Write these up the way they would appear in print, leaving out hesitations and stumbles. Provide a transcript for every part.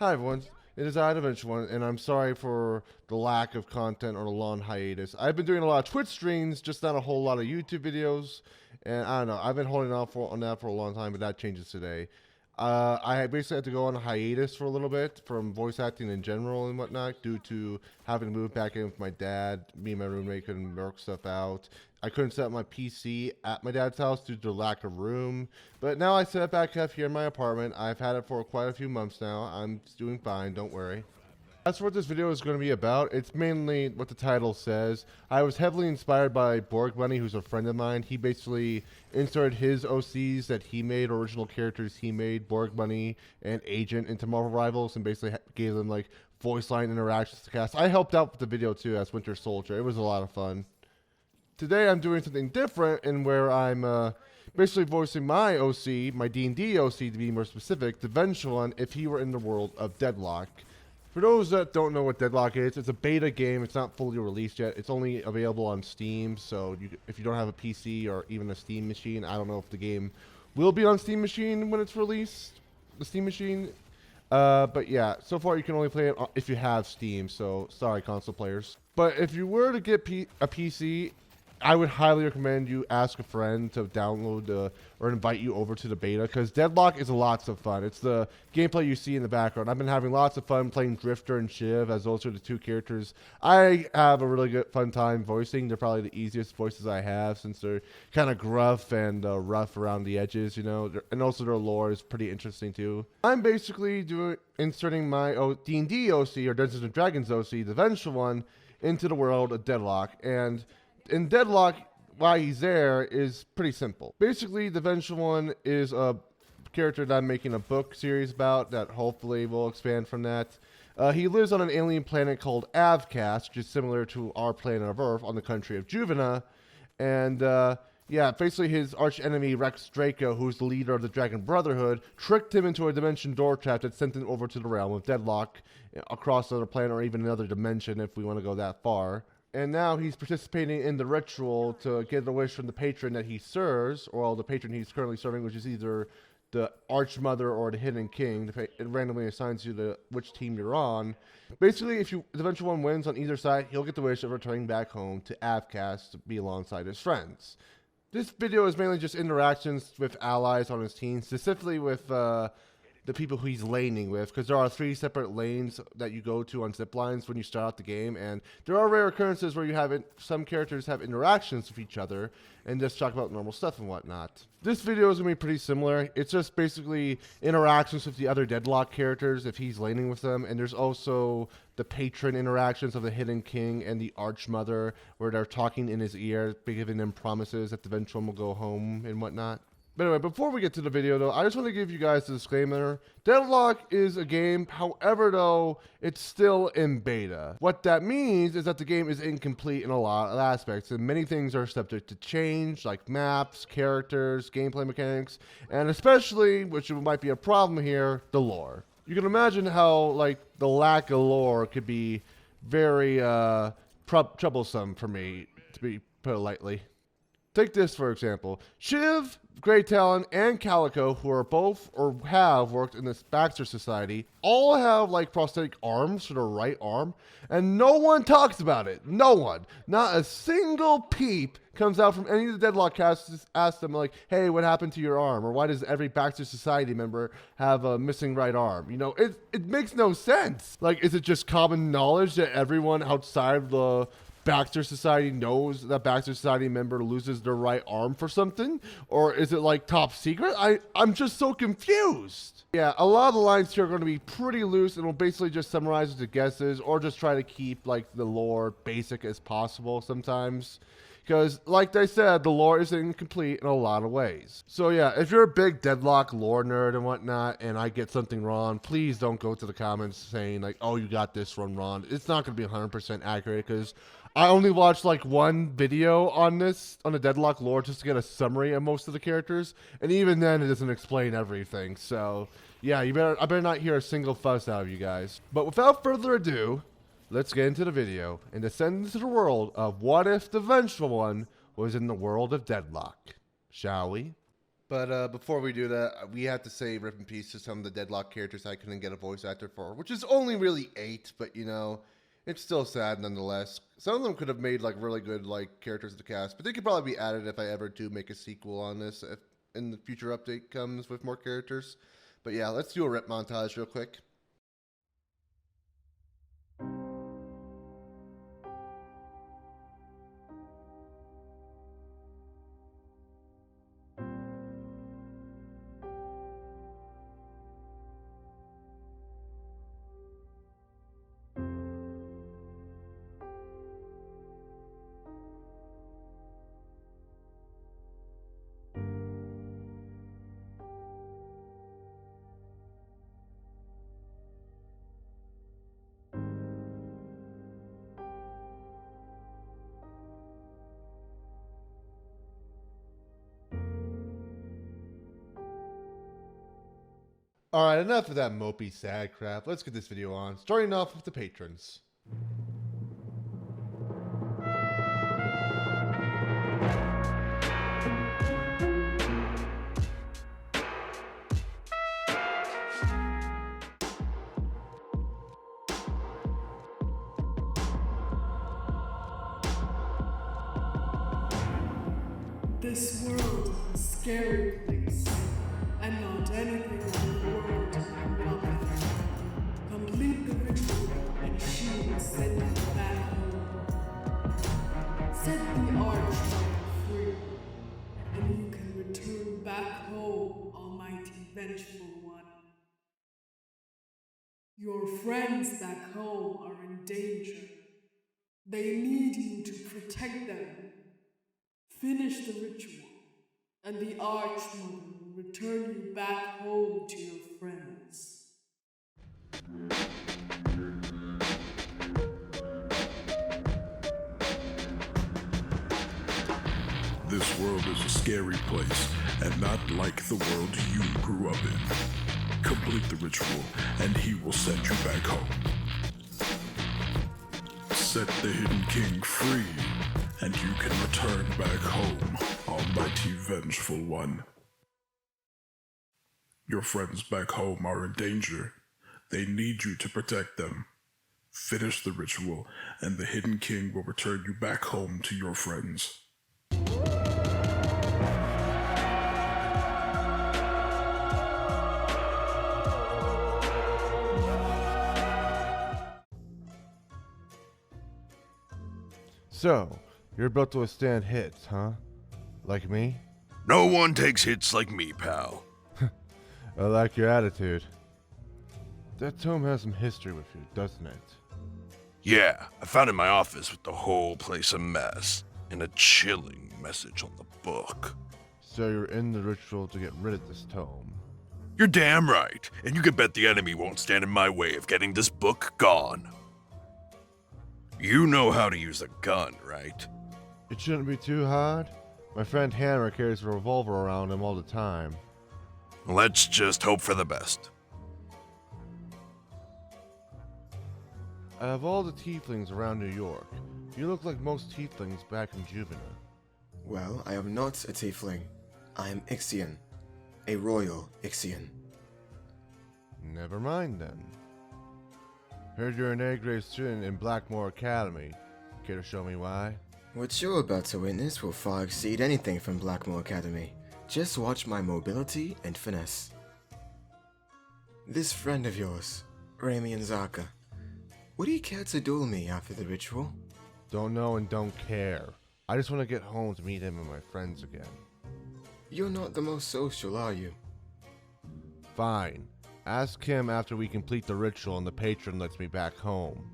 Hi everyone, it is I, the Vengeful, and I'm sorry for the lack of content or the long hiatus. I've been doing a lot of Twitch streams, just not a whole lot of YouTube videos, and I don't know, I've been holding off on that for a long time, but that changes today. I basically had to go on a hiatus for a little bit from voice acting in general and whatnot due to having to move back in with my dad. Me and my roommate couldn't work stuff out. I couldn't set up my PC at my dad's house due to the lack of room. But now I set it back up here in my apartment. I've had it for quite a few months now. I'm doing fine, don't worry. That's what this video is going to be about. It's mainly what the title says. I was heavily inspired by Borg Bunny, who's a friend of mine. He basically inserted his OCs that he made, original characters he made, Borg Bunny and Agent, into Marvel Rivals, and basically gave them like voice line interactions to cast. I helped out with the video too as Winter Soldier. It was a lot of fun. Today I'm doing something different in where I'm basically voicing my OC, my D&D OC to be more specific, the Vengeful one, if he were in the world of Deadlock. For those that don't know what Deadlock is, it's a beta game. It's not fully released yet. It's only available on Steam, so if you don't have a PC or even a Steam machine, I don't know if the game will be on Steam machine when it's released, the Steam machine. But yeah, so far you can only play it if you have Steam, so sorry console players. But if you were to get a PC, I would highly recommend you ask a friend to download or invite you over to the beta, because Deadlock is lots of fun. It's the gameplay you see in the background. I've been having lots of fun playing Drifter and Shiv, as those are the two characters I have a really good fun time voicing. They're probably the easiest voices I have, since they're kind of gruff and rough around the edges, you know, and also their lore is pretty interesting too. I'm basically inserting my D&D OC, or Dungeons & Dragons OC, the Vengeful one, into the world of Deadlock. And in Deadlock, why he's there is pretty simple. Basically, the Vengeful one is a character that I'm making a book series about that hopefully will expand from that. He lives on an alien planet called Avcast, which is similar to our planet of Earth, on the country of Juvena. And yeah, basically his arch enemy Rex Draco, who's the leader of the Dragon Brotherhood, tricked him into a dimension door trap that sent him over to the realm of Deadlock, across another planet or even another dimension if we want to go that far. And now he's participating in the ritual to get a wish from the patron that he serves, or the patron he's currently serving, which is either the Archmother or the Hidden King. It randomly assigns you to which team you're on. Basically, if the Vengeful one wins on either side, he'll get the wish of returning back home to Avcast to be alongside his friends. This video is mainly just interactions with allies on his team, specifically with the people who he's laning with, because there are 3 separate lanes that you go to on zip lines when you start out the game, and there are rare occurrences where you have some characters have interactions with each other and just talk about normal stuff and whatnot. This video is going to be pretty similar. It's just basically interactions with the other Deadlock characters if he's laning with them, and there's also the patron interactions of the Hidden King and the Archmother, where they're talking in his ear, giving him promises that the Vengeful will go home and whatnot. But anyway, before we get to the video, though, I just want to give you guys a disclaimer. Deadlock is a game, however, though, it's still in beta. What that means is that the game is incomplete in a lot of aspects, and many things are subject to change, like maps, characters, gameplay mechanics, and especially, which might be a problem here, the lore. You can imagine how, like, the lack of lore could be very troublesome for me, to put it lightly. Take this, for example. Shiv, Grey Talon, and Calico, who are both or have worked in this Baxter Society, all have like prosthetic arms for their right arm, and no one talks about it. No one. Not a single peep comes out from any of the Deadlock casts to ask them like, hey, what happened to your arm? Or why does every Baxter Society member have a missing right arm? You know, it makes no sense. Like, is it just common knowledge that everyone outside the Baxter Society knows that Baxter Society member loses their right arm for something? Or is it like top secret? I'm just so confused. Yeah, a lot of the lines here are going to be pretty loose, and will basically just summarize the guesses or just try to keep like the lore basic as possible sometimes. Because, like I said, the lore is incomplete in a lot of ways. So yeah, if you're a big Deadlock lore nerd and whatnot, and I get something wrong, please don't go to the comments saying like, oh, you got this one wrong. It's not going to be 100% accurate, because I only watched like one video on the Deadlock lore just to get a summary of most of the characters, and even then it doesn't explain everything. So yeah, I better not hear a single fuss out of you guys. But without further ado, let's get into the video and descend into the world of what if the Vengeful one was in the world of Deadlock, shall we? But before we do that, we have to say rip in peace to some of the Deadlock characters I couldn't get a voice actor for, which is only really 8, but you know, it's still sad nonetheless. Some of them could have made like really good like characters of the cast, but they could probably be added if I ever do make a sequel on this, if in the future update comes with more characters. But yeah, let's do a rip montage real quick. Alright, enough of that mopey sad crap. Let's get this video on. Starting off with the patrons. This world is a scary place, and not anything in the world will complete the ritual, and she will send you back home. Set the Archmother free, and you can return back home, almighty Vengeful One. Your friends back home are in danger. They need you to protect them. Finish the ritual, and the Archmother will return you back home to your friends. This world is a scary place, and not like the world you grew up in. Complete the ritual, and he will send you back home. Set the Hidden King free, and you can return back home, almighty Vengeful One. Your friends back home are in danger. They need you to protect them. Finish the ritual, and the Hidden King will return you back home to your friends. So, you're about to withstand hits, huh? Like me? No one takes hits like me, pal. I like your attitude. That tome has some history with you, doesn't it? Yeah, I found it in my office with the whole place a mess, and a chilling message on the book. So you're in the ritual to get rid of this tome. You're damn right, and you can bet the enemy won't stand in my way of getting this book gone. You know how to use a gun, right? It shouldn't be too hard. My friend Hammer carries a revolver around him all the time. Let's just hope for the best. Out of all the tieflings around New York, you look like most tieflings back in Juvena. Well, I am not a tiefling. I am Ixian. A royal Ixian. Never mind then. Heard you're an A-grade student in Blackmore Academy. Care to show me why? What you're about to witness will far exceed anything from Blackmore Academy. Just watch my mobility and finesse. This friend of yours, Rami and Zaka, would he care to duel me after the ritual? Don't know and don't care. I just want to get home to meet him and my friends again. You're not the most social, are you? Fine. Ask him after we complete the ritual and the patron lets me back home.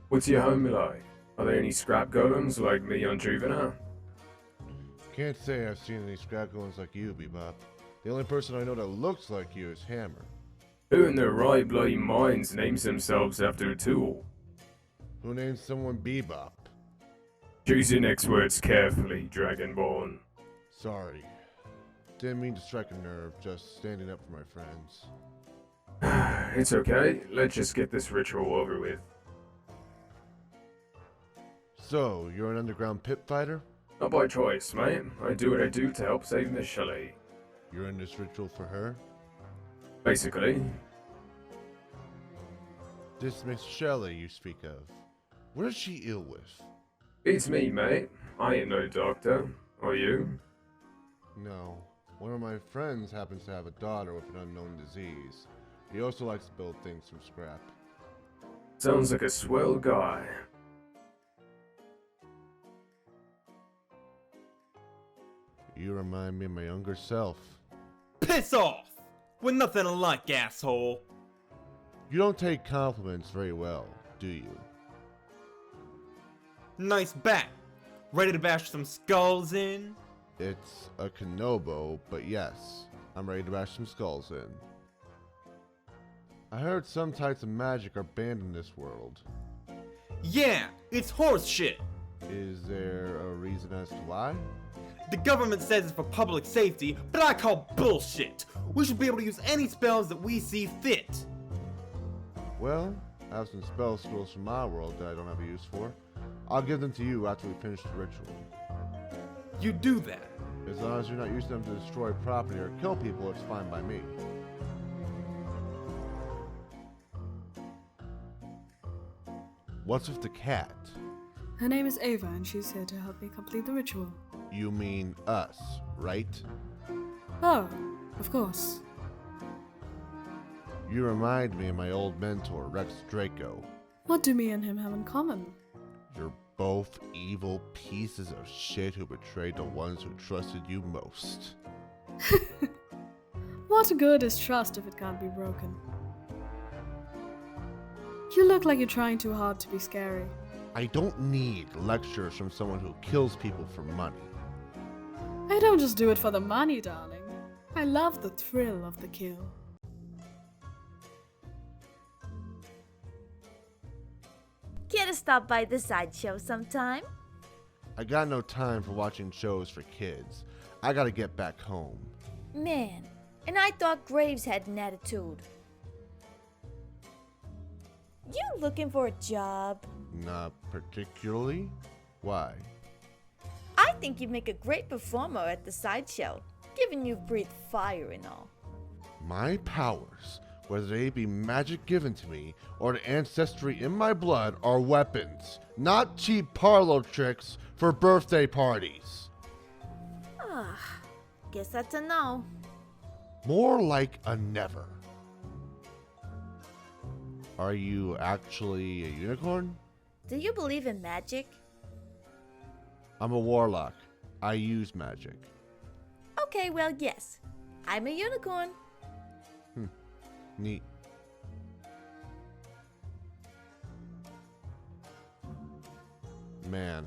What's your home like? Are there any scrap golems like me on Juvenile? Can't say I've seen any scrap golems like you, Bebop. The only person I know that looks like you is Hammer. Who in their right bloody minds names themselves after a tool? Who named someone Bebop? Choose your next words carefully, Dragonborn. Sorry. Didn't mean to strike a nerve, just standing up for my friends. It's okay, let's just get this ritual over with. So, you're an underground pit fighter? Not by choice, mate. I do what I do to help save Miss Shelley. You're in this ritual for her? Basically. This Miss Shelley you speak of, what is she ill with? It's me, mate. I ain't no doctor. Are you? No. One of my friends happens to have a daughter with an unknown disease. He also likes to build things from scrap. Sounds like a swell guy. You remind me of my younger self. Piss off! We're nothing alike, asshole. You don't take compliments very well, do you? Nice bat. Ready to bash some skulls in? It's a Kanobo, but yes, I'm ready to bash some skulls in. I heard some types of magic are banned in this world. Yeah, it's horse shit. Is there a reason as to why? The government says it's for public safety, but I call bullshit. We should be able to use any spells that we see fit. Well, I have some spell scrolls from my world that I don't have a use for. I'll give them to you after we finish the ritual. You do that. As long as you're not using them to destroy property or kill people, it's fine by me. What's with the cat? Her name is Ava, and she's here to help me complete the ritual. You mean us, right? Oh, of course. You remind me of my old mentor, Rex Draco. What do me and him have in common? You're both evil pieces of shit who betrayed the ones who trusted you most. What good is trust if it can't be broken? You look like you're trying too hard to be scary. I don't need lectures from someone who kills people for money. I don't just do it for the money, darling. I love the thrill of the kill. Care to stop by the sideshow sometime? I got no time for watching shows for kids. I gotta get back home. Man, and I thought Graves had an attitude. You looking for a job? Not particularly. Why? I think you'd make a great performer at the sideshow, given you've breathed fire and all. My powers, whether they be magic given to me or the ancestry in my blood, are weapons, not cheap parlor tricks for birthday parties. Guess that's a no. More like a never. Are you actually a unicorn? Do you believe in magic? I'm a warlock. I use magic. Okay, well, yes. I'm a unicorn. Neat. Man,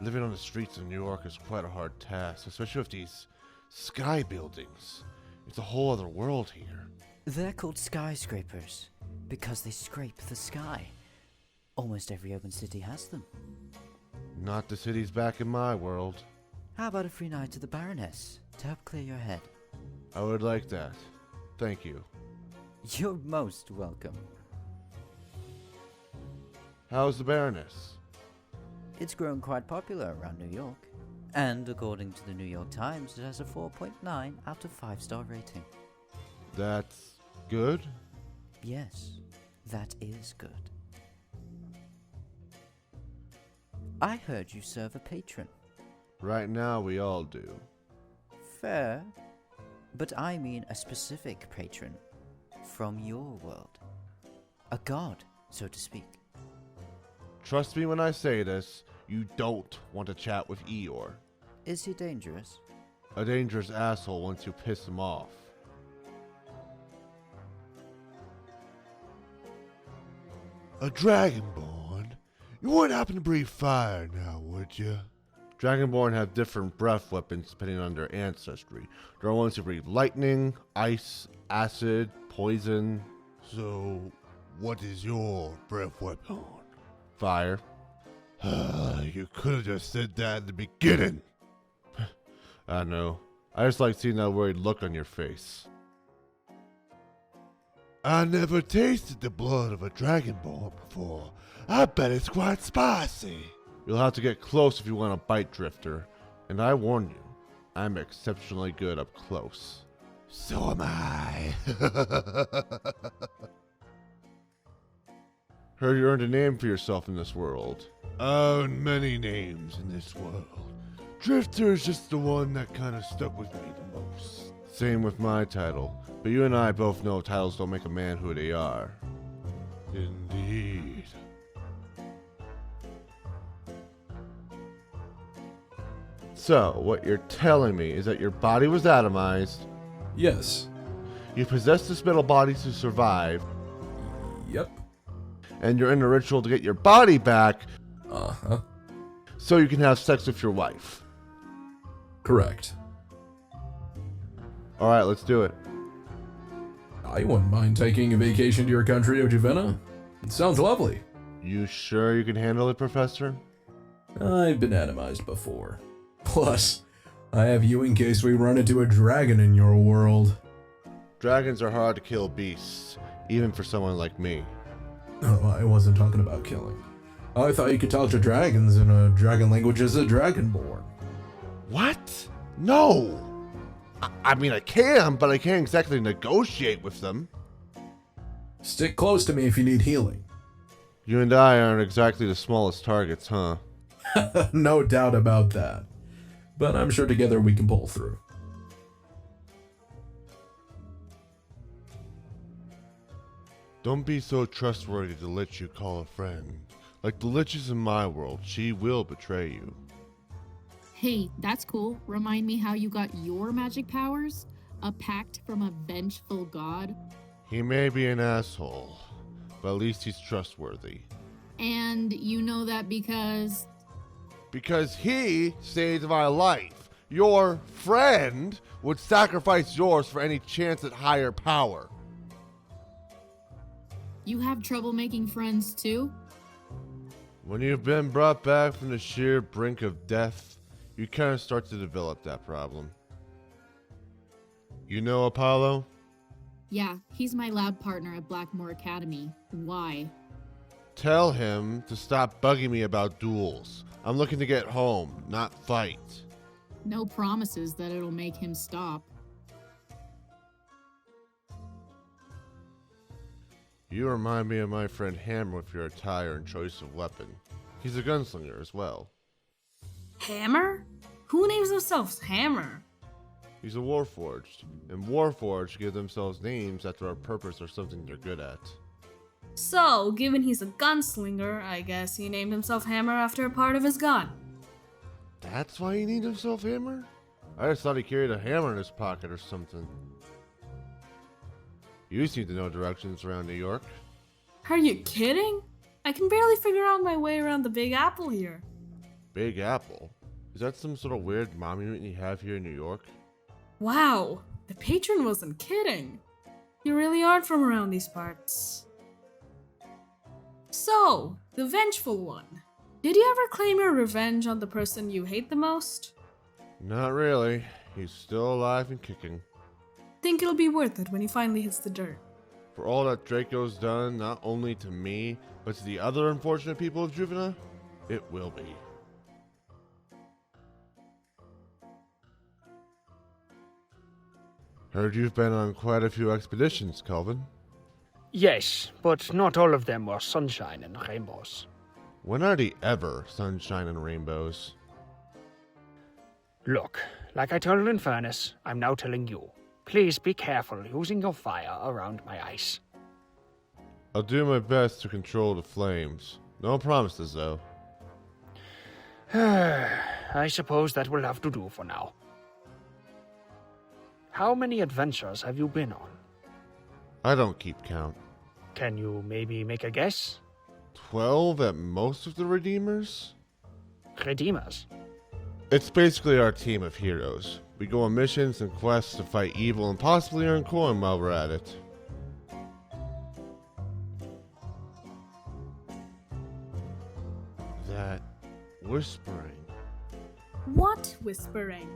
living on the streets of New York is quite a hard task, especially with these sky buildings. It's a whole other world here. They're called skyscrapers because they scrape the sky. Almost every open city has them. Not the cities back in my world. How about a free night to the Baroness to help clear your head? I would like that. Thank you. You're most welcome. How's the Baroness? It's grown quite popular around New York. And according to the New York Times, it has a 4.9 out of 5-star rating. That's good? Yes, that is good. I heard you serve a patron. Right now we all do. Fair. But I mean a specific patron. From your world. A god, so to speak. Trust me when I say this, you don't want to chat with Eeyore. Is he dangerous? A dangerous asshole once you piss him off. A Dragonborn? You wouldn't happen to breathe fire now, would you? Dragonborn have different breath weapons depending on their ancestry. There are ones who breathe lightning, ice, acid, poison. So, what is your breath weapon? Fire. You could have just said that at the beginning. I know. I just like seeing that worried look on your face. I never tasted the blood of a Dragonborn before. I bet it's quite spicy. You'll have to get close if you want to bite Drifter. And I warn you, I'm exceptionally good up close. So am I. Heard you earned a name for yourself in this world. Own many names in this world. Drifter is just the one that kind of stuck with me the most. Same with my title, but you and I both know titles don't make a man who they are. Indeed. So, what you're telling me is that your body was atomized, Yes. you possess this metal body to survive, Yep. and you're in a ritual to get your body back Uh-huh. so you can have sex with your wife. Correct. Alright, let's do it. I wouldn't mind taking a vacation to your country of Juvena. It sounds lovely. You sure you can handle it, Professor? I've been atomized before. Plus, I have you in case we run into a dragon in your world. Dragons are hard to kill beasts, even for someone like me. Oh, I wasn't talking about killing. I thought you could talk to dragons in a dragon language as a dragonborn. What? No! I mean, I can, but I can't exactly negotiate with them. Stick close to me if you need healing. You and I aren't exactly the smallest targets, huh? No doubt about that. But I'm sure together we can pull through. Don't be so trustworthy to Lich you call a friend. Like the Liches in my world, she will betray you. Hey, that's cool. Remind me how you got your magic powers? A pact from a vengeful god? He may be an asshole, but at least he's trustworthy. And you know that because... Because he saved my life. Your friend would sacrifice yours for any chance at higher power. You have trouble making friends too? When you've been brought back from the sheer brink of death, you kind of start to develop that problem. You know Apollo? Yeah, he's my lab partner at Blackmore Academy. Why? Tell him to stop bugging me about duels. I'm looking to get home, not fight. No promises that it'll make him stop. You remind me of my friend Hammer with your attire and choice of weapon. He's a gunslinger as well. Hammer? Who names themselves Hammer? He's a Warforged, and Warforged give themselves names after a purpose or something they're good at. So, given he's a gunslinger, I guess he named himself Hammer after a part of his gun. That's why he named himself Hammer? I just thought he carried a hammer in his pocket or something. You seem to know directions around New York. Are you kidding? I can barely figure out my way around the Big Apple here. Big Apple? Is that some sort of weird monument you have here in New York? Wow, the patron wasn't kidding. You really aren't from around these parts. So, the Vengeful one. Did you ever claim your revenge on the person you hate the most? Not really. He's still alive and kicking. Think it'll be worth it when he finally hits the dirt. For all that Draco's done, not only to me, but to the other unfortunate people of Juvena, it will be. Heard you've been on quite a few expeditions, Kelvin. Yes, but not all of them were sunshine and rainbows. When are they ever sunshine and rainbows? Look, like I told Infernus, I'm now telling you. Please be careful using your fire around my ice. I'll do my best to control the flames. No promises, though. I suppose that will have to do for now. How many adventures have you been on? I don't keep count. Can you maybe make a guess? 12 at most of the Redeemers? Redeemers? It's basically our team of heroes. We go on missions and quests to fight evil and possibly earn coin while we're at it. That whispering. What whispering?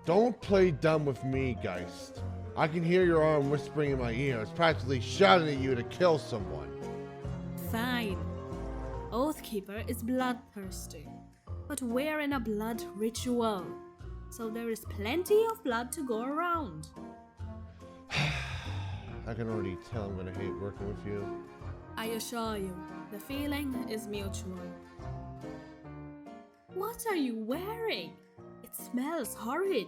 Don't play dumb with me, Geist. I can hear your arm whispering in my ear. It's practically shouting at you to kill someone. Fine. Oathkeeper is bloodthirsty, but we're in a blood ritual, so there is plenty of blood to go around. I can already tell I'm gonna hate working with you. I assure you, the feeling is mutual. What are you wearing? It smells horrid.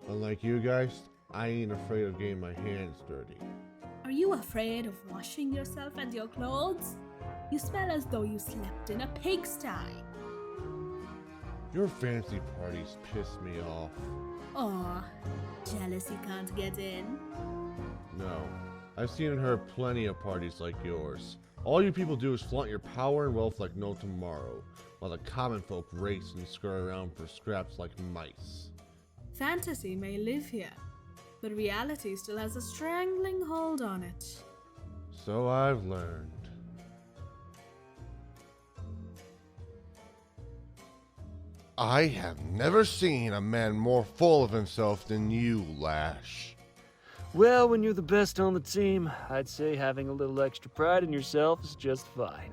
Unlike you guys, I ain't afraid of getting my hands dirty. Are you afraid of washing yourself and your clothes? You smell as though you slept in a pigsty. Your fancy parties piss me off. Aw, jealousy can't get in. No, I've seen and heard plenty of parties like yours. All you people do is flaunt your power and wealth like no tomorrow, while the common folk race and scurry around for scraps like mice. Fantasy may live here, but reality still has a strangling hold on it. So I've learned. I have never seen a man more full of himself than you, Lash. Well, when you're the best on the team, I'd say having a little extra pride in yourself is just fine.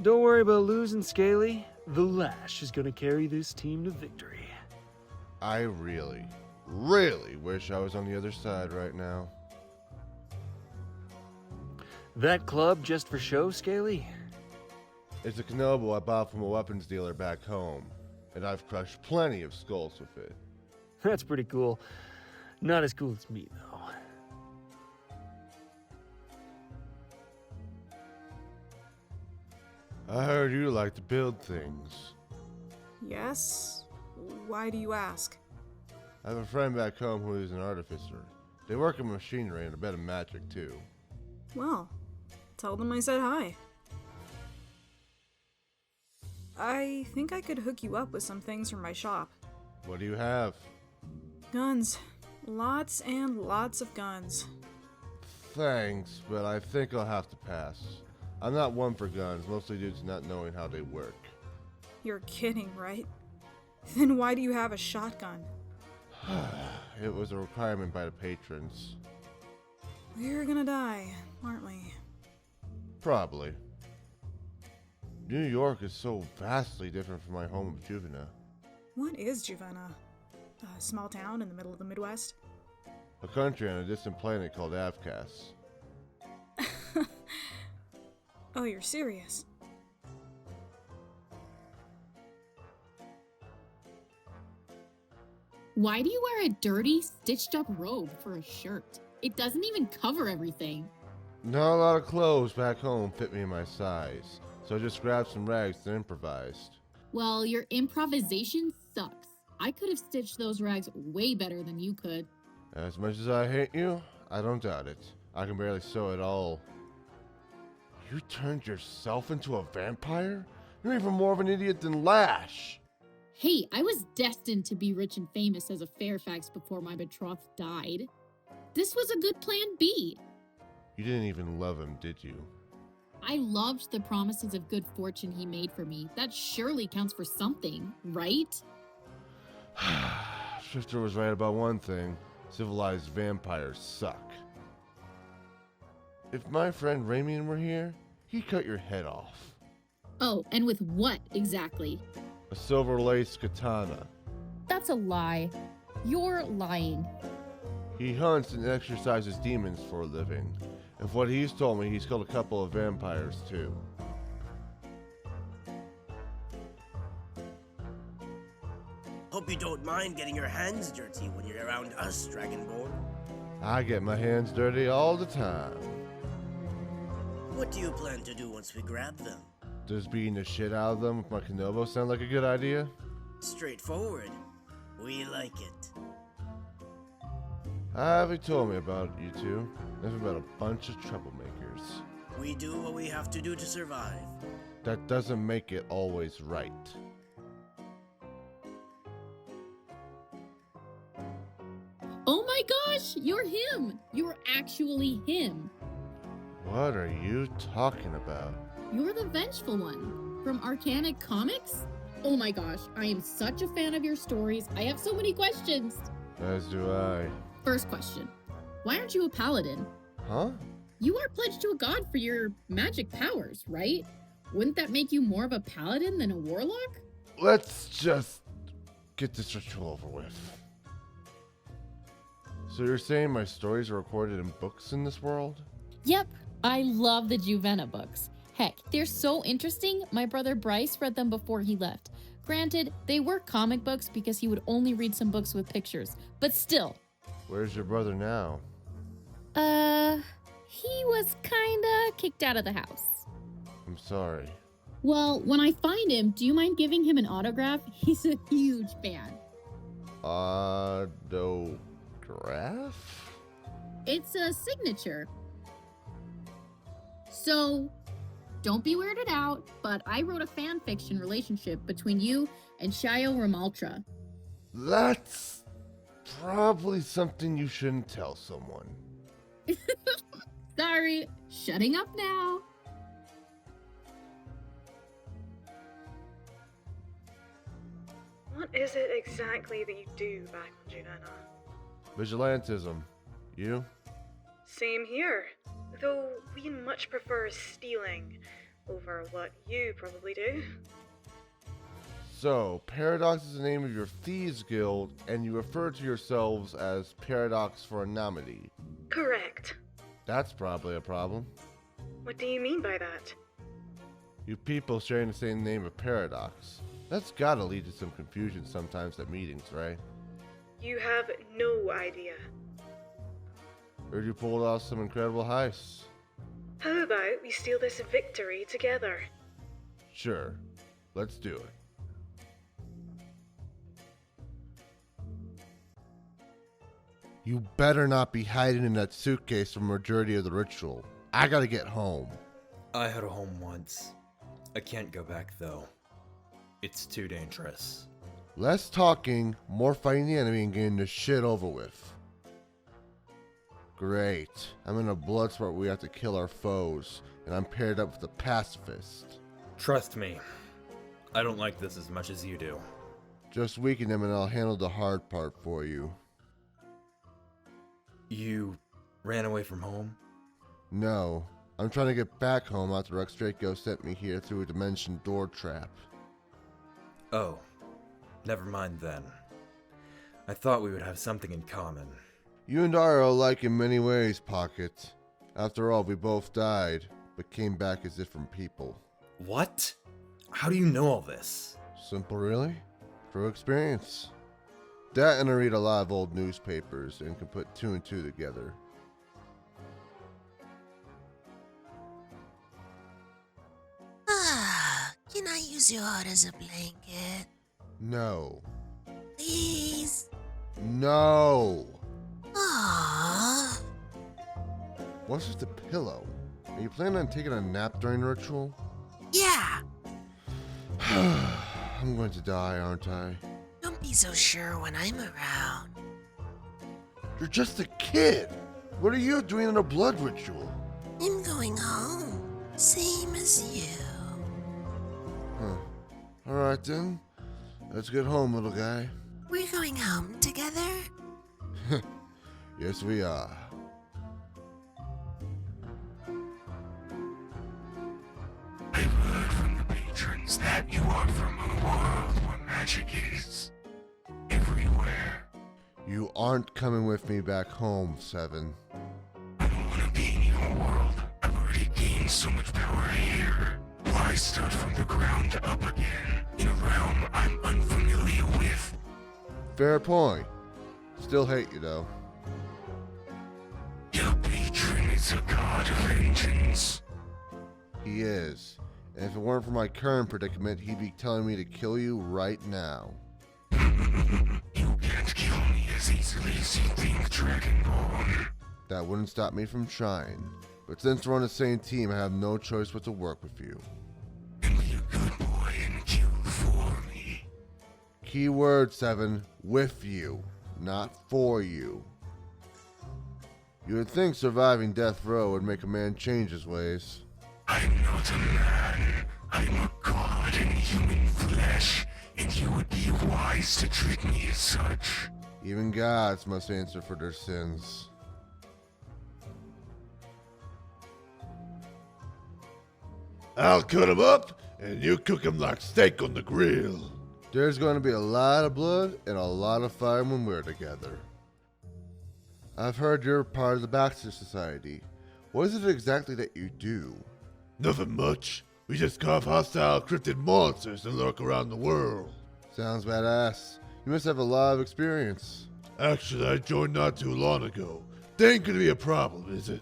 Don't worry about losing, Scaly. The Lash is gonna carry this team to victory. I really, really wish I was on the other side right now. That club just for show, Scaly? It's a Knobo I bought from a weapons dealer back home, and I've crushed plenty of skulls with it. That's pretty cool. Not as cool as me, though. I heard you like to build things. Yes? Why do you ask? I have a friend back home who is an artificer. They work in machinery and a bit of magic, too. Well, tell them I said hi. I think I could hook you up with some things from my shop. What do you have? Guns. Lots and lots of guns. Thanks, but I think I'll have to pass. I'm not one for guns, mostly due to not knowing how they work. You're kidding, right? Then why do you have a shotgun? It was a requirement by the patrons. We're gonna die, aren't we? Probably. New York is so vastly different from my home of Juvena. What is Juvena? A small town in the middle of the Midwest? A country on a distant planet called Avkas. Oh, you're serious? Why do you wear a dirty, stitched up robe for a shirt? It doesn't even cover everything. Not a lot of clothes back home fit me in my size, so I just grabbed some rags and improvised. Well, your improvisation sucks. I could have stitched those rags way better than you could. As much as I hate you, I don't doubt it. I can barely sew at all. You turned yourself into a vampire? You're even more of an idiot than Lash! Hey, I was destined to be rich and famous as a Fairfax before my betrothed died. This was a good plan B. You didn't even love him, did you? I loved the promises of good fortune he made for me. That surely counts for something, right? Shifter was right about one thing. Civilized vampires suck. If my friend Ramian were here, he'd cut your head off. Oh, and with what exactly? A silver-laced katana. That's a lie. You're lying. He hunts and exercises demons for a living. And from what he's told me, he's killed a couple of vampires too. Hope you don't mind getting your hands dirty when you're around us, Dragonborn. I get my hands dirty all the time. What do you plan to do once we grab them? Does beating the shit out of them with my Knobo sound like a good idea? Straightforward. We like it. Have you told me about you two? Nothing but a bunch of troublemakers. We do what we have to do to survive. That doesn't make it always right. Oh my gosh, you're him! You're actually him. What are you talking about? You're the Vengeful one from Arcanic Comics? Oh my gosh, I am such a fan of your stories. I have so many questions. As do I. First question, why aren't you a paladin? Huh? You are pledged to a god for your magic powers, right? Wouldn't that make you more of a paladin than a warlock? Let's just get this ritual over with. So you're saying my stories are recorded in books in this world? Yep, I love the Juvena books. Heck, they're so interesting, my brother Bryce read them before he left. Granted, they were comic books because he would only read some books with pictures, but still. Where's your brother now? He was kinda kicked out of the house. I'm sorry. Well, when I find him, do you mind giving him an autograph? He's a huge fan. Autograph? It's a signature. So, don't be weirded out, but I wrote a fan fiction relationship between you and Shayo Ramaltra. That's probably something you shouldn't tell someone. Sorry, shutting up now. What is it exactly that you do back on Juvena? Vigilantism. You? Same here, though we much prefer stealing over what you probably do. So, Paradox is the name of your thieves guild, and you refer to yourselves as Paradox for Anonymity. Correct. That's probably a problem. What do you mean by that? You people sharing the same name of Paradox. That's gotta lead to some confusion sometimes at meetings, right? You have no idea. Heard you pulled off some incredible heists. How about we steal this victory together? Sure, let's do it. You better not be hiding in that suitcase for the majority of the ritual. I gotta get home. I had a home once. I can't go back though. It's too dangerous. Less talking, more fighting the enemy and getting this shit over with. Great. I'm in a blood sport where we have to kill our foes, and I'm paired up with a pacifist. Trust me, I don't like this as much as you do. Just weaken them and I'll handle the hard part for you. You ran away from home? No. I'm trying to get back home after Rex Draco sent me here through a dimension door trap. Oh, never mind then. I thought we would have something in common. You and I are alike in many ways, Pocket. After all, we both died, but came back as different people. What? How do you know all this? Simple, really? True experience. That and I read a lot of old newspapers and can put two and two together. Can I use your heart as a blanket? No. Please? No! Aww. What's with the pillow? Are you planning on taking a nap during the ritual? Yeah. I'm going to die, aren't I? Don't be so sure when I'm around. You're just a kid! What are you doing in a blood ritual? I'm going home. Same as you. Huh. Alright then. Let's get home, little guy. We're going home together? Yes, we are. I've heard from the patrons that you are from a world where magic is everywhere. You aren't coming with me back home, Seven. I don't want to be in your world. I've already gained so much power here. Why start from the ground up again in a realm I'm unfamiliar with? Fair point. Still hate you, though. Your patron is a god of vengeance. He is. And if it weren't for my current predicament, he'd be telling me to kill you right now. You can't kill me as easily as you think, Dragonborn. That wouldn't stop me from trying. But since we're on the same team, I have no choice but to work with you. And be a good boy and kill for me. Keyword 7, with you, not for you. You would think surviving death row would make a man change his ways. I'm not a man. I'm a god in human flesh, and you would be wise to treat me as such. Even gods must answer for their sins. I'll cut him up, and you cook him like steak on the grill. There's going to be a lot of blood and a lot of fire when we're together. I've heard you're part of the Baxter Society. What is it exactly that you do? Nothing much. We just carve hostile cryptid monsters and lurk around the world. Sounds badass. You must have a lot of experience. Actually, I joined not too long ago. That ain't gonna be a problem, is it?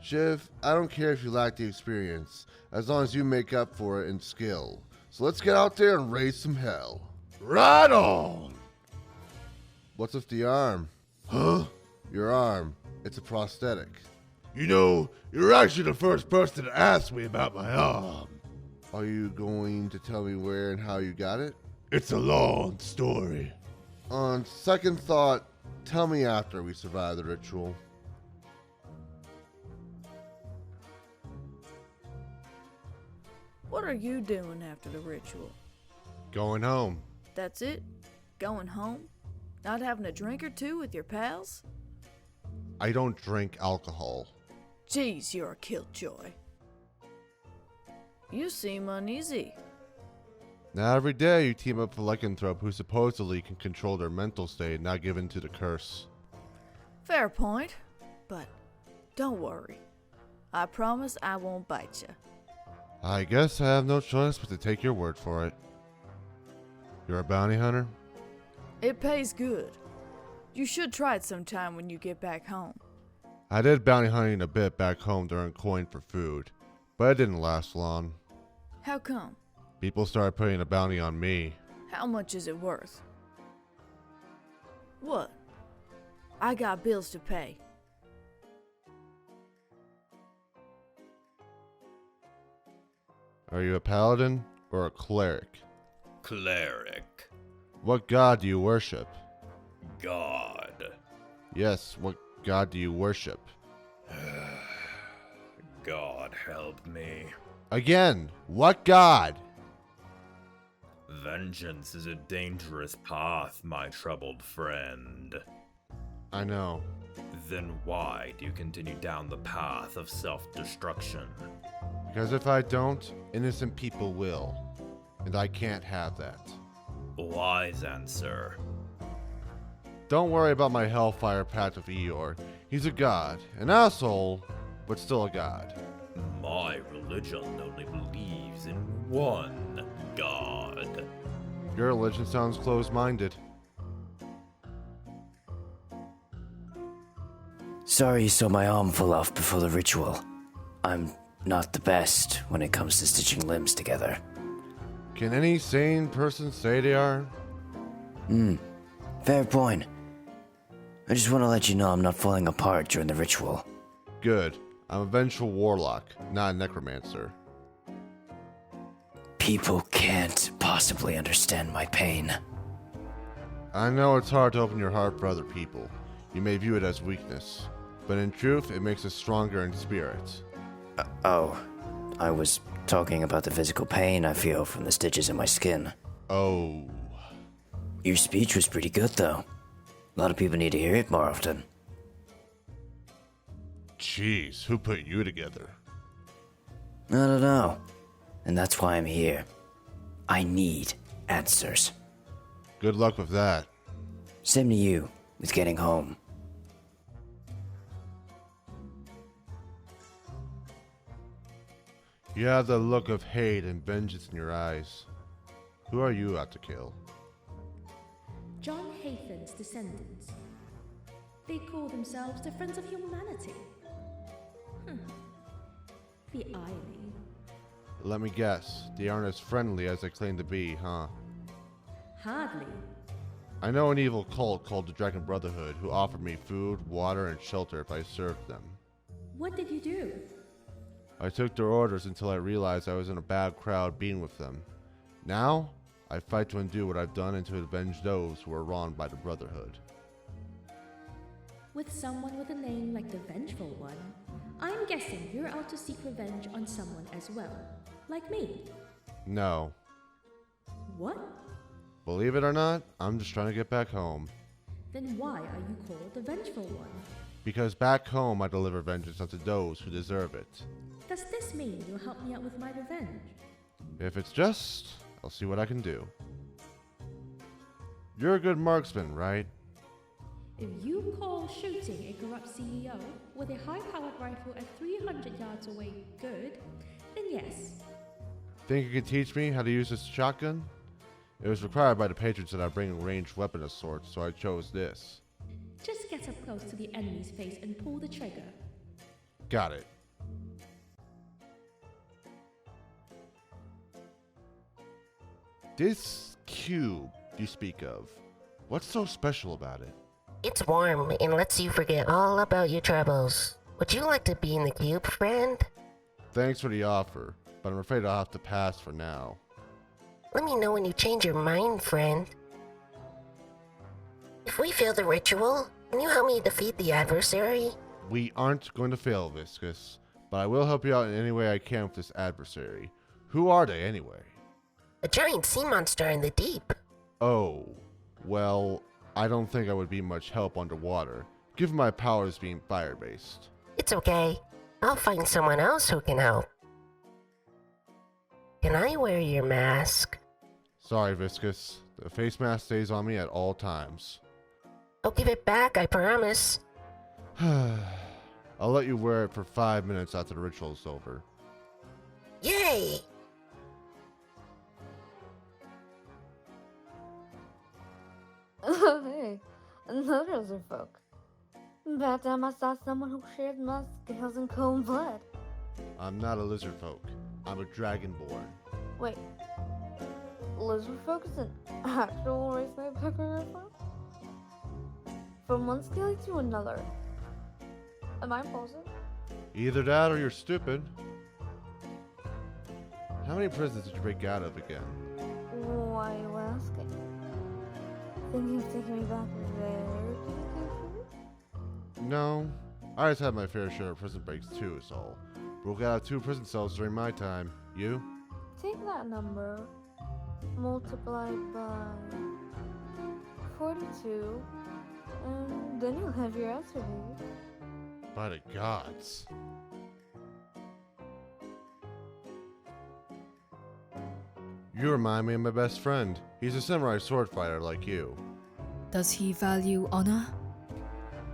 Shiv, I don't care if you lack the experience, as long as you make up for it in skill. So let's get out there and raise some hell. Right on! What's with the arm? Huh? Your arm. It's a prosthetic. You know, you're actually the first person to ask me about my arm. Are you going to tell me where and how you got it? It's a long story. On second thought, tell me after we survive the ritual. What are you doing after the ritual? Going home. That's it? Going home? Not having a drink or two with your pals? I don't drink alcohol. Jeez, you're a killjoy. You seem uneasy. Now every day you team up with a lycanthrope who supposedly can control their mental state, not given to the curse. Fair point, but don't worry. I promise I won't bite you. I guess I have no choice but to take your word for it. You're a bounty hunter? It pays good. You should try it sometime when you get back home. I did bounty hunting a bit back home to earn coin for food, but it didn't last long. How come? People started putting a bounty on me. How much is it worth? What? I got bills to pay. Are you a paladin or a cleric? Cleric. What god do you worship? God. Yes, what god do you worship? God help me. Again, what god? Vengeance is a dangerous path, my troubled friend. I know. Then why do you continue down the path of self-destruction? Because if I don't, innocent people will. And I can't have that. Wise answer. Don't worry about my hellfire pact with Eeyore. He's a god. An asshole, but still a god. My religion only believes in one god. Your religion sounds closed-minded. Sorry you saw my arm fall off before the ritual. I'm not the best when it comes to stitching limbs together. Can any sane person say they are? Fair point. I just want to let you know I'm not falling apart during the ritual. Good. I'm a vengeful warlock, not a necromancer. People can't possibly understand my pain. I know it's hard to open your heart for other people. You may view it as weakness, but in truth, it makes us stronger in spirit. Oh, I was talking about the physical pain I feel from the stitches in my skin. Oh. Your speech was pretty good, though. A lot of people need to hear it more often. Jeez, who put you together? I don't know. And that's why I'm here. I need answers. Good luck with that. Same to you, with getting home. You have the look of hate and vengeance in your eyes. Who are you out to kill? John Haythan's descendants. They call themselves the Friends of Humanity. The irony. Let me guess, they aren't as friendly as they claim to be, huh? Hardly. I know an evil cult called the Dragon Brotherhood who offered me food, water, and shelter if I served them. What did you do? I took their orders until I realized I was in a bad crowd being with them. Now, I fight to undo what I've done and to avenge those who are wronged by the Brotherhood. With someone with a name like the Vengeful One, I'm guessing you're out to seek revenge on someone as well. Like me. No. What? Believe it or not, I'm just trying to get back home. Then why are you called the Vengeful One? Because back home I deliver vengeance unto those who deserve it. Does this mean you'll help me out with my revenge? If it's just, I'll see what I can do. You're a good marksman, right? If you call shooting a corrupt CEO with a high-powered rifle at 300 yards away good, then yes. Think you could teach me how to use this shotgun? It was required by the patrons that I bring a ranged weapon of sorts, so I chose this. Just get up close to the enemy's face and pull the trigger. Got it. This cube you speak of, what's so special about it? It's warm and lets you forget all about your troubles. Would you like to be in the cube, friend? Thanks for the offer, but I'm afraid I'll have to pass for now. Let me know when you change your mind, friend. If we fail the ritual, can you help me defeat the adversary? We aren't going to fail, Viscous, but I will help you out in any way I can with this adversary. Who are they, anyway? A giant sea monster in the deep. Oh, well, I don't think I would be much help underwater, given my powers being fire-based. It's okay. I'll find someone else who can help. Can I wear your mask? Sorry, Viscous. The face mask stays on me at all times. I'll give it back, I promise. I'll let you wear it for 5 minutes after the ritual is over. Yay! Oh, hey, those are folk. About time I saw someone who shared my scales and cold blood. I'm not a lizard folk. I'm a dragonborn. Wait, lizard folk is an actual race made pecker from? From one scaly to another. Am I impulsive? Either that or you're stupid. How many prisons did you break out of again? Why are you asking? Think you've taken me back there? No. I just had my fair share of prison breaks too, is all. Broke out of 2 prison cells during my time. You? Take that number, multiply by 42, and then you'll have your answer, baby. By the gods. You remind me of my best friend. He's a samurai sword fighter like you. Does he value honor?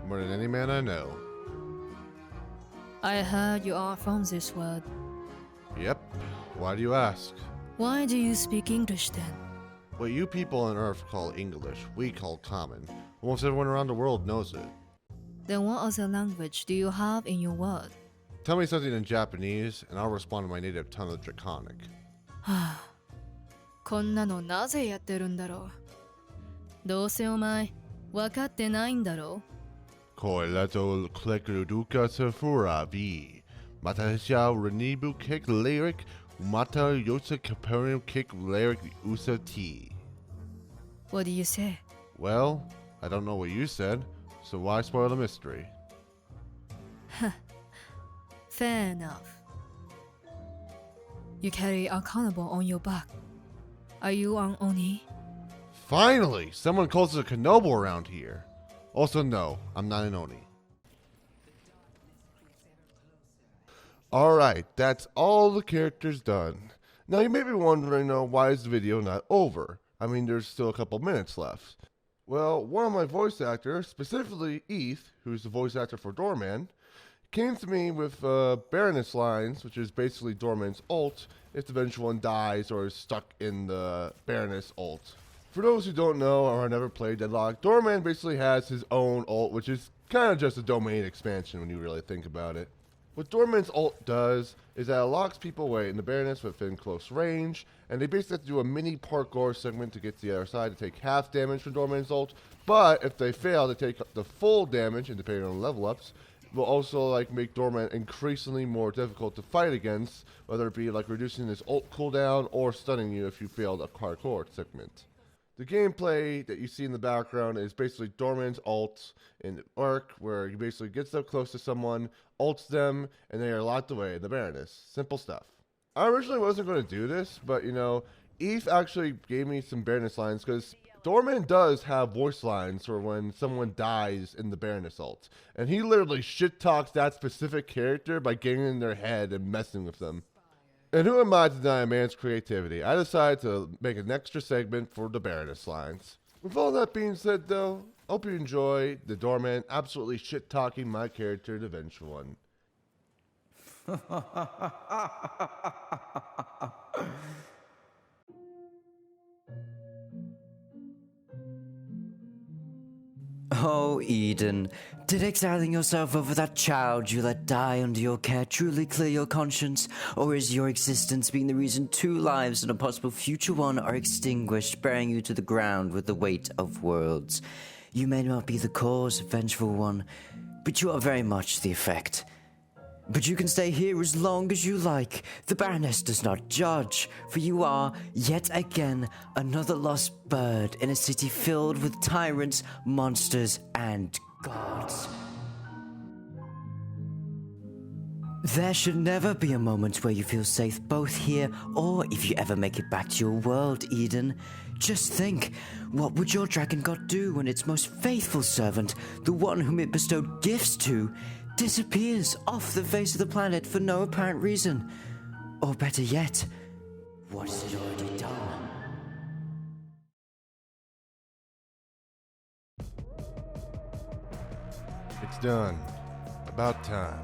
More than any man I know. I heard you are from this world. Yep. Why do you ask? Why do you speak English then? What you people on Earth call English, we call common. Almost everyone around the world knows it. Then what other language do you have in your world? Tell me something in Japanese, and I'll respond in my native tongue of Draconic. こんなのなぜやってるんだろう。どうせお前、分かってないんだろう。Koileto klekruduka sefura v. Matasha renibu kick lyric, mata yosa caparium kick lyric usa t. What do you say? Well, I don't know what you said, so why spoil the mystery? Fair enough. You carry a cannibal on your back. Are you an Oni? Finally! Someone calls it a Kenobo around here. Also, no, I'm not an Oni. Alright, that's all the characters done. Now you may be wondering, why is the video not over? I mean, there's still a couple minutes left. Well, one of my voice actors, specifically Eth, who's the voice actor for Doorman, came to me with Baroness lines, which is basically Doorman's ult, if the Vengeful one dies or is stuck in the Baroness ult. For those who don't know or have never played Deadlock, Doorman basically has his own ult, which is kind of just a domain expansion when you really think about it. What Doorman's ult does is that it locks people away in the Baroness within close range, and they basically have to do a mini parkour segment to get to the other side to take half damage from Doorman's ult, but if they fail, they take the full damage, and depending on level ups, will also make Doorman increasingly more difficult to fight against, whether it be reducing his ult cooldown or stunning you if you failed a parkour segment. The gameplay that you see in the background is basically Doorman's ult in the Arc, where he basically gets up close to someone, ults them, and they are locked away in the Baroness. Simple stuff. I originally wasn't going to do this, but Eve actually gave me some Baroness lines, because Doorman does have voice lines for when someone dies in the Baroness ult, and he literally shit talks that specific character by getting in their head and messing with them. And who am I to deny a man's creativity? I decided to make an extra segment for the Baroness lines. With all that being said though, hope you enjoy the Doorman absolutely shit talking my character, the Vengeful one. Oh, Eden, did exiling yourself over that child you let die under your care truly clear your conscience? Or is your existence being the reason 2 lives and a possible future one are extinguished, bearing you to the ground with the weight of worlds? You may not be the cause, Vengeful One, but you are very much the effect. But you can stay here as long as you like. The Baroness does not judge, for you are, yet again, another lost bird in a city filled with tyrants, monsters, and gods. There should never be a moment where you feel safe both here or if you ever make it back to your world, Eden. Just think, what would your dragon god do when its most faithful servant, the one whom it bestowed gifts to, disappears off the face of the planet for no apparent reason? Or better yet, what has it already done? It's done. About time.